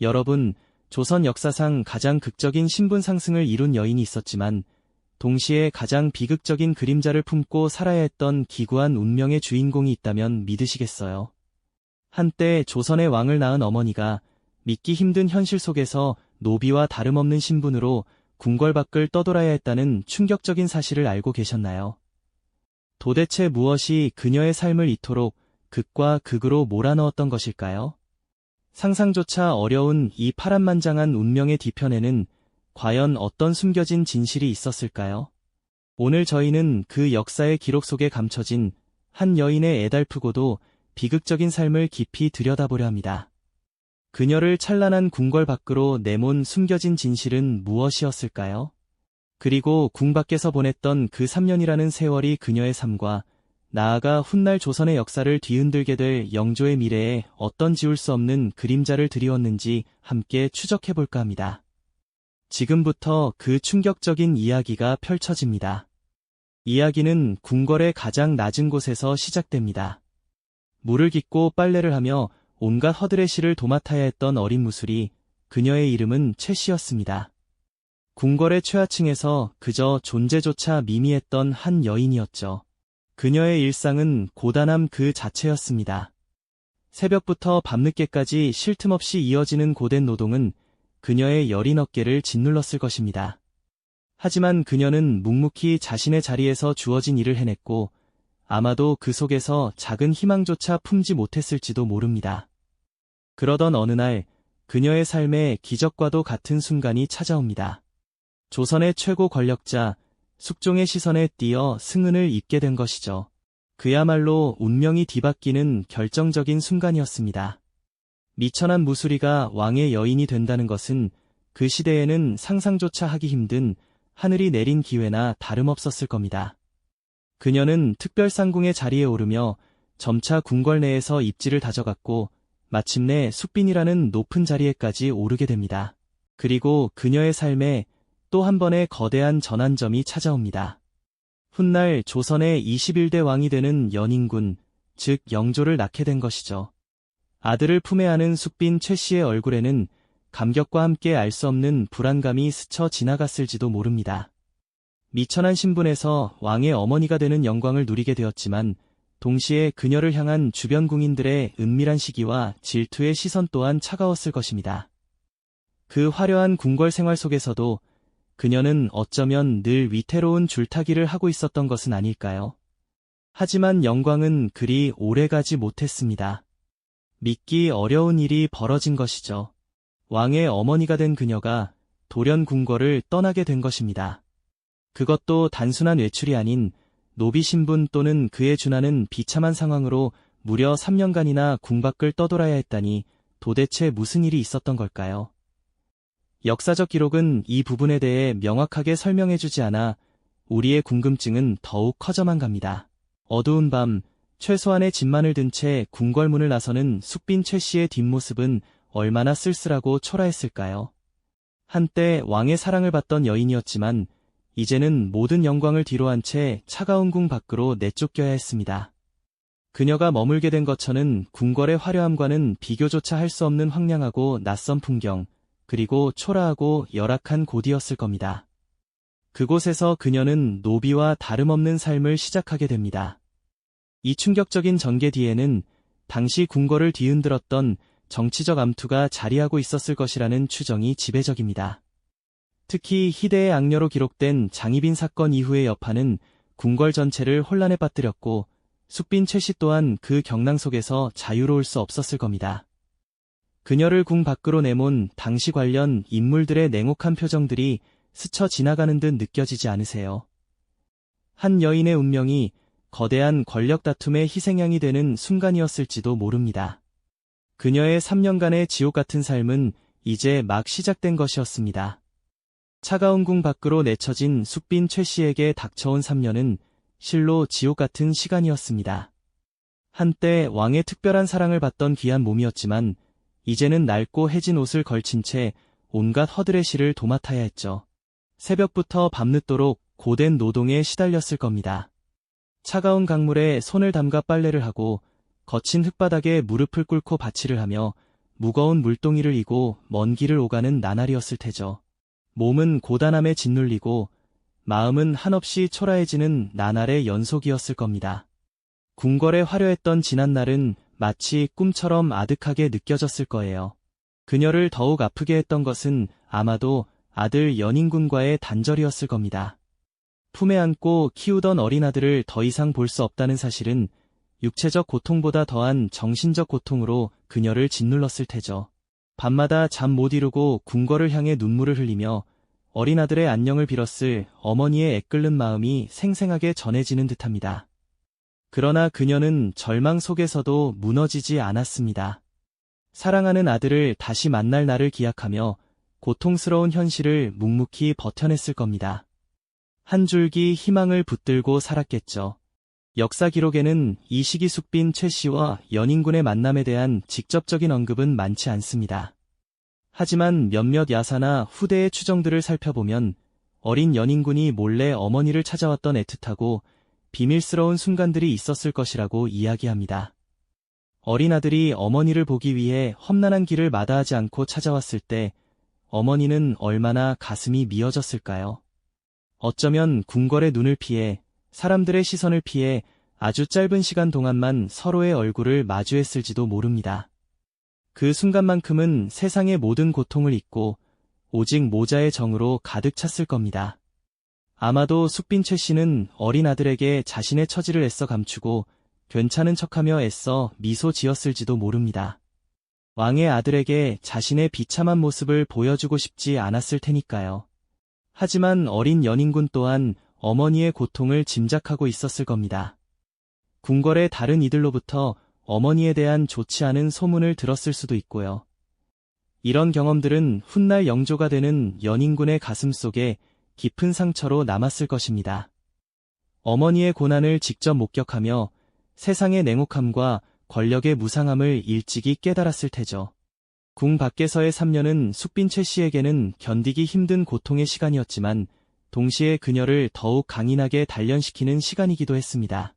여러분, 조선 역사상 가장 극적인 신분 상승을 이룬 여인이 있었지만 동시에 가장 비극적인 그림자를 품고 살아야 했던 기구한 운명의 주인공이 있다면 믿으시겠어요? 한때 조선의 왕을 낳은 어머니가 믿기 힘든 현실 속에서 노비와 다름없는 신분으로 궁궐 밖을 떠돌아야 했다는 충격적인 사실을 알고 계셨나요? 도대체 무엇이 그녀의 삶을 이토록 극과 극으로 몰아넣었던 것일까요? 상상조차 어려운 이 파란만장한 운명의 뒤편에는 과연 어떤 숨겨진 진실이 있었을까요? 오늘 저희는 그 역사의 기록 속에 감춰진 한 여인의 애달프고도 비극적인 삶을 깊이 들여다보려 합니다. 그녀를 찬란한 궁궐 밖으로 내몬 숨겨진 진실은 무엇이었을까요? 그리고 궁 밖에서 보냈던 그 3년이라는 세월이 그녀의 삶과 나아가 훗날 조선의 역사를 뒤흔들게 될 영조의 미래에 어떤 지울 수 없는 그림자를 드리웠는지 함께 추적해볼까 합니다. 지금부터 그 충격적인 이야기가 펼쳐집니다. 이야기는 궁궐의 가장 낮은 곳에서 시작됩니다. 물을 깃고 빨래를 하며 온갖 허들의 실을 도맡아야 했던 어린 무술이, 그녀의 이름은 최씨였습니다. 궁궐의 최하층에서 그저 존재조차 미미했던 한 여인이었죠. 그녀의 일상은 고단함 그 자체였습니다. 새벽부터 밤늦게까지 쉴 틈 없이 이어지는 고된 노동은 그녀의 여린 어깨를 짓눌렀을 것입니다. 하지만 그녀는 묵묵히 자신의 자리에서 주어진 일을 해냈고 아마도 그 속에서 작은 희망조차 품지 못했을지도 모릅니다. 그러던 어느 날 그녀의 삶에 기적과도 같은 순간이 찾아옵니다. 조선의 최고 권력자 숙종의 시선에 띄어 승은을 입게 된 것이죠. 그야말로 운명이 뒤바뀌는 결정적인 순간이었습니다. 미천한 무수리가 왕의 여인이 된다는 것은 그 시대에는 상상조차 하기 힘든 하늘이 내린 기회나 다름없었을 겁니다. 그녀는 특별상궁의 자리에 오르며 점차 궁궐 내에서 입지를 다져갔고 마침내 숙빈이라는 높은 자리에까지 오르게 됩니다. 그리고 그녀의 삶에 또 한 번의 거대한 전환점이 찾아옵니다. 훗날 조선의 21대 왕이 되는 연인군, 즉 영조를 낳게 된 것이죠. 아들을 품에 안은 숙빈 최씨의 얼굴에는 감격과 함께 알 수 없는 불안감이 스쳐 지나갔을지도 모릅니다. 미천한 신분에서 왕의 어머니가 되는 영광을 누리게 되었지만 동시에 그녀를 향한 주변 궁인들의 은밀한 시기와 질투의 시선 또한 차가웠을 것입니다. 그 화려한 궁궐 생활 속에서도 그녀는 어쩌면 늘 위태로운 줄타기를 하고 있었던 것은 아닐까요? 하지만 영광은 그리 오래가지 못했습니다. 믿기 어려운 일이 벌어진 것이죠. 왕의 어머니가 된 그녀가 돌연 궁궐을 떠나게 된 것입니다. 그것도 단순한 외출이 아닌 노비 신분 또는 그에 준하는 비참한 상황으로 무려 3년간이나 궁 밖을 떠돌아야 했다니 도대체 무슨 일이 있었던 걸까요? 역사적 기록은 이 부분에 대해 명확하게 설명해주지 않아 우리의 궁금증은 더욱 커져만 갑니다. 어두운 밤, 최소한의 짐만을 든 채 궁궐문을 나서는 숙빈 최씨의 뒷모습은 얼마나 쓸쓸하고 초라했을까요? 한때 왕의 사랑을 받던 여인이었지만 이제는 모든 영광을 뒤로한 채 차가운 궁 밖으로 내쫓겨야 했습니다. 그녀가 머물게 된 거처는 궁궐의 화려함과는 비교조차 할 수 없는 황량하고 낯선 풍경, 그리고 초라하고 열악한 곳이었을 겁니다. 그곳에서 그녀는 노비와 다름없는 삶을 시작하게 됩니다. 이 충격적인 전개 뒤에는 당시 궁궐을 뒤흔들었던 정치적 암투가 자리하고 있었을 것이라는 추정이 지배적입니다. 특히 희대의 악녀로 기록된 장희빈 사건 이후의 여파는 궁궐 전체를 혼란에 빠뜨렸고 숙빈 최씨 또한 그 경랑 속에서 자유로울 수 없었을 겁니다. 그녀를 궁 밖으로 내몬 당시 관련 인물들의 냉혹한 표정들이 스쳐 지나가는 듯 느껴지지 않으세요? 한 여인의 운명이 거대한 권력 다툼의 희생양이 되는 순간이었을지도 모릅니다. 그녀의 3년간의 지옥 같은 삶은 이제 막 시작된 것이었습니다. 차가운 궁 밖으로 내쳐진 숙빈 최씨에게 닥쳐온 3년은 실로 지옥 같은 시간이었습니다. 한때 왕의 특별한 사랑을 받던 귀한 몸이었지만 이제는 낡고 해진 옷을 걸친 채 온갖 허들의 실을 도맡아야 했죠. 새벽부터 밤늦도록 고된 노동에 시달렸을 겁니다. 차가운 강물에 손을 담가 빨래를 하고 거친 흙바닥에 무릎을 꿇고 바치를 하며 무거운 물동이를 이고 먼 길을 오가는 나날이었을 테죠. 몸은 고단함에 짓눌리고 마음은 한없이 초라해지는 나날의 연속이었을 겁니다. 궁궐에 화려했던 지난날은 마치 꿈처럼 아득하게 느껴졌을 거예요. 그녀를 더욱 아프게 했던 것은 아마도 아들 연인군과의 단절이었을 겁니다. 품에 안고 키우던 어린 아들을 더 이상 볼 수 없다는 사실은 육체적 고통보다 더한 정신적 고통으로 그녀를 짓눌렀을 테죠. 밤마다 잠 못 이루고 궁궐을 향해 눈물을 흘리며 어린 아들의 안녕을 빌었을 어머니의 애끓는 마음이 생생하게 전해지는 듯합니다. 그러나 그녀는 절망 속에서도 무너지지 않았습니다. 사랑하는 아들을 다시 만날 날을 기약하며 고통스러운 현실을 묵묵히 버텨냈을 겁니다. 한 줄기 희망을 붙들고 살았겠죠. 역사 기록에는 이시기 숙빈 최 씨와 연인군의 만남에 대한 직접적인 언급은 많지 않습니다. 하지만 몇몇 야사나 후대의 추정들을 살펴보면 어린 연인군이 몰래 어머니를 찾아왔던 애틋하고 비밀스러운 순간들이 있었을 것이라고 이야기합니다. 어린 아들이 어머니를 보기 위해 험난한 길을 마다하지 않고 찾아왔을 때 어머니는 얼마나 가슴이 미어졌을까요? 어쩌면 궁궐의 눈을 피해 사람들의 시선을 피해 아주 짧은 시간 동안만 서로의 얼굴을 마주했을지도 모릅니다. 그 순간만큼은 세상의 모든 고통을 잊고 오직 모자의 정으로 가득 찼을 겁니다. 아마도 숙빈 최 씨는 어린 아들에게 자신의 처지를 애써 감추고 괜찮은 척하며 애써 미소 지었을지도 모릅니다. 왕의 아들에게 자신의 비참한 모습을 보여주고 싶지 않았을 테니까요. 하지만 어린 연인군 또한 어머니의 고통을 짐작하고 있었을 겁니다. 궁궐의 다른 이들로부터 어머니에 대한 좋지 않은 소문을 들었을 수도 있고요. 이런 경험들은 훗날 영조가 되는 연인군의 가슴 속에 깊은 상처로 남았을 것입니다. 어머니의 고난을 직접 목격하며 세상의 냉혹함과 권력의 무상함을 일찍이 깨달았을 테죠. 궁 밖에서의 3년은 숙빈 최 씨에게는 견디기 힘든 고통의 시간이었지만 동시에 그녀를 더욱 강인하게 단련시키는 시간이기도 했습니다.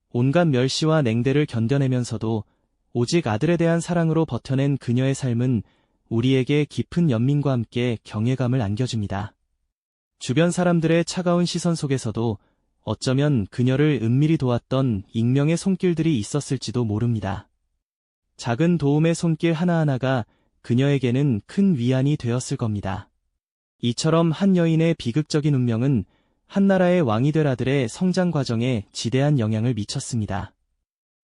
온갖 멸시와 냉대를 견뎌내면서도 오직 아들에 대한 사랑으로 버텨낸 그녀의 삶은 우리에게 깊은 연민과 함께 경외감을 안겨줍니다. 주변 사람들의 차가운 시선 속에서도 어쩌면 그녀를 은밀히 도왔던 익명의 손길들이 있었을지도 모릅니다. 작은 도움의 손길 하나하나가 그녀에게는 큰 위안이 되었을 겁니다. 이처럼 한 여인의 비극적인 운명은 한 나라의 왕이 될 아들의 성장 과정에 지대한 영향을 미쳤습니다.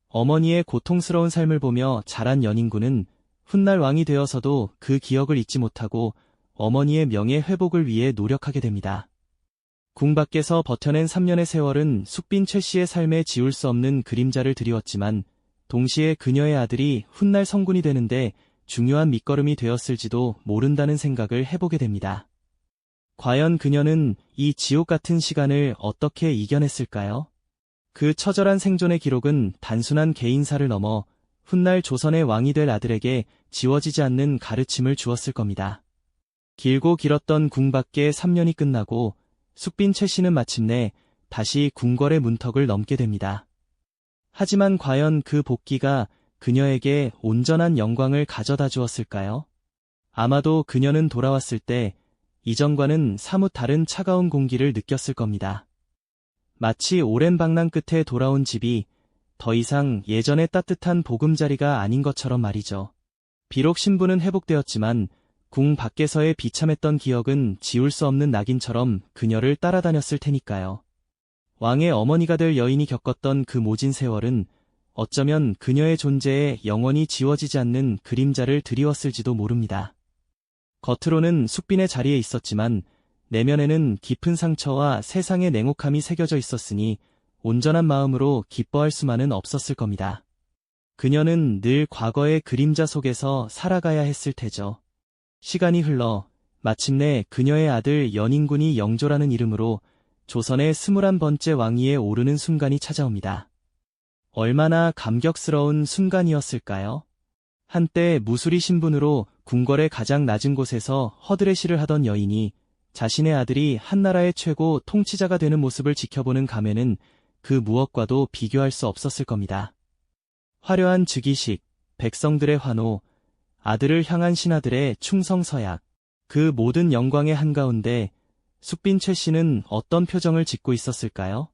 어머니의 고통스러운 삶을 보며 자란 연인군은 훗날 왕이 되어서도 그 기억을 잊지 못하고 어머니의 명예 회복을 위해 노력하게 됩니다. 궁 밖에서 버텨낸 3년의 세월은 숙빈 최 씨의 삶에 지울 수 없는 그림자를 드리웠지만 동시에 그녀의 아들이 훗날 성군이 되는데 중요한 밑거름이 되었을지도 모른다는 생각을 해보게 됩니다. 과연 그녀는 이 지옥 같은 시간을 어떻게 이겨냈을까요? 그 처절한 생존의 기록은 단순한 개인사를 넘어 훗날 조선의 왕이 될 아들에게 지워지지 않는 가르침을 주었을 겁니다. 길고 길었던 궁 밖의 3년이 끝나고 숙빈 최 씨는 마침내 다시 궁궐의 문턱을 넘게 됩니다. 하지만 과연 그 복귀가 그녀에게 온전한 영광을 가져다 주었을까요? 아마도 그녀는 돌아왔을 때 이전과는 사뭇 다른 차가운 공기를 느꼈을 겁니다. 마치 오랜 방랑 끝에 돌아온 집이 더 이상 예전의 따뜻한 보금자리가 아닌 것처럼 말이죠. 비록 신분은 회복되었지만 궁 밖에서의 비참했던 기억은 지울 수 없는 낙인처럼 그녀를 따라다녔을 테니까요. 왕의 어머니가 될 여인이 겪었던 그 모진 세월은 어쩌면 그녀의 존재에 영원히 지워지지 않는 그림자를 드리웠을지도 모릅니다. 겉으로는 숙빈의 자리에 있었지만 내면에는 깊은 상처와 세상의 냉혹함이 새겨져 있었으니 온전한 마음으로 기뻐할 수만은 없었을 겁니다. 그녀는 늘 과거의 그림자 속에서 살아가야 했을 테죠. 시간이 흘러 마침내 그녀의 아들 연인군이 영조라는 이름으로 조선의 21번째 왕위에 오르는 순간이 찾아옵니다. 얼마나 감격스러운 순간이었을까요? 한때 무수리 신분으로 궁궐의 가장 낮은 곳에서 허드레시를 하던 여인이 자신의 아들이 한나라의 최고 통치자가 되는 모습을 지켜보는 감회는 그 무엇과도 비교할 수 없었을 겁니다. 화려한 즉위식, 백성들의 환호, 아들을 향한 신하들의 충성 서약. 그 모든 영광의 한가운데 숙빈 최 씨는 어떤 표정을 짓고 있었을까요?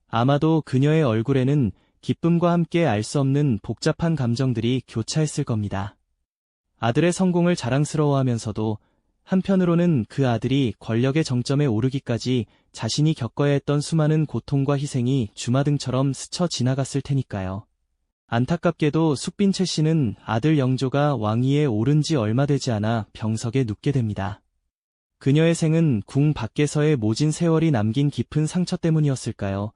아마도 그녀의 얼굴에는 기쁨과 함께 알 수 없는 복잡한 감정들이 교차했을 겁니다. 아들의 성공을 자랑스러워하면서도 한편으로는 그 아들이 권력의 정점에 오르기까지 자신이 겪어야 했던 수많은 고통과 희생이 주마등처럼 스쳐 지나갔을 테니까요. 안타깝게도 숙빈 최 씨는 아들 영조가 왕위에 오른 지 얼마 되지 않아 병석에 눕게 됩니다. 그녀의 생은 궁 밖에서의 모진 세월이 남긴 깊은 상처 때문이었을까요?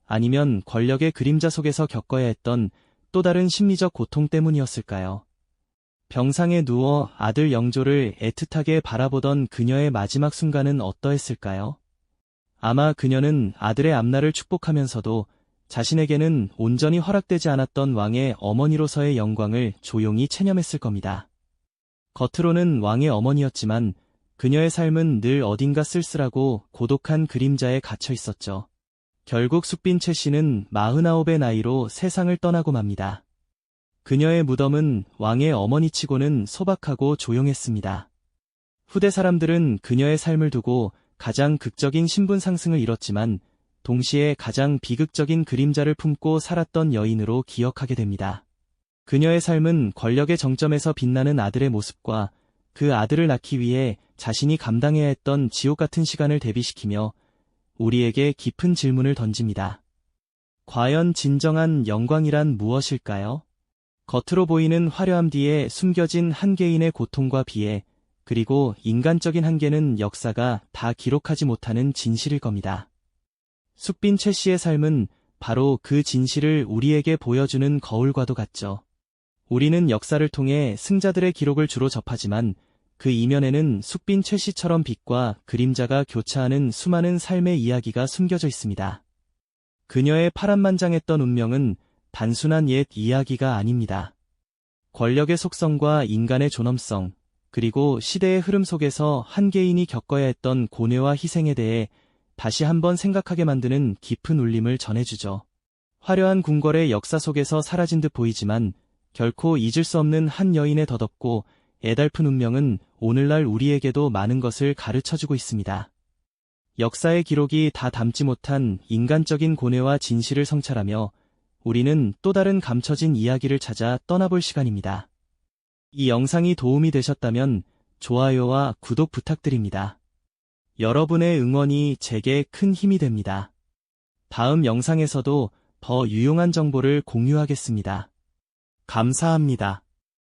아니면 권력의 그림자 속에서 겪어야 했던 또 다른 심리적 고통 때문이었을까요? 병상에 누워 아들 영조를 애틋하게 바라보던 그녀의 마지막 순간은 어떠했을까요? 아마 그녀는 아들의 앞날을 축복하면서도 자신에게는 온전히 허락되지 않았던 왕의 어머니로서의 영광을 조용히 체념했을 겁니다. 겉으로는 왕의 어머니였지만 그녀의 삶은 늘 어딘가 쓸쓸하고 고독한 그림자에 갇혀 있었죠. 결국 숙빈 최 씨는 49의 나이로 세상을 떠나고 맙니다. 그녀의 무덤은 왕의 어머니치고는 소박하고 조용했습니다. 후대 사람들은 그녀의 삶을 두고 가장 극적인 신분 상승을 이뤘지만 동시에 가장 비극적인 그림자를 품고 살았던 여인으로 기억하게 됩니다. 그녀의 삶은 권력의 정점에서 빛나는 아들의 모습과 그 아들을 낳기 위해 자신이 감당해야 했던 지옥 같은 시간을 대비시키며 우리에게 깊은 질문을 던집니다. 과연 진정한 영광이란 무엇일까요? 겉으로 보이는 화려함 뒤에 숨겨진 한 개인의 고통과 비애, 그리고 인간적인 한계는 역사가 다 기록하지 못하는 진실일 겁니다. 숙빈 최 씨의 삶은 바로 그 진실을 우리에게 보여주는 거울과도 같죠. 우리는 역사를 통해 승자들의 기록을 주로 접하지만 그 이면에는 숙빈 최 씨처럼 빛과 그림자가 교차하는 수많은 삶의 이야기가 숨겨져 있습니다. 그녀의 파란만장했던 운명은 단순한 옛 이야기가 아닙니다. 권력의 속성과 인간의 존엄성, 그리고 시대의 흐름 속에서 한 개인이 겪어야 했던 고뇌와 희생에 대해 다시 한번 생각하게 만드는 깊은 울림을 전해주죠. 화려한 궁궐의 역사 속에서 사라진 듯 보이지만 결코 잊을 수 없는 한 여인의 덧없고 애달픈 운명은 오늘날 우리에게도 많은 것을 가르쳐주고 있습니다. 역사의 기록이 다 담지 못한 인간적인 고뇌와 진실을 성찰하며 우리는 또 다른 감춰진 이야기를 찾아 떠나볼 시간입니다. 이 영상이 도움이 되셨다면 좋아요와 구독 부탁드립니다. 여러분의 응원이 제게 큰 힘이 됩니다. 다음 영상에서도 더 유용한 정보를 공유하겠습니다. 감사합니다.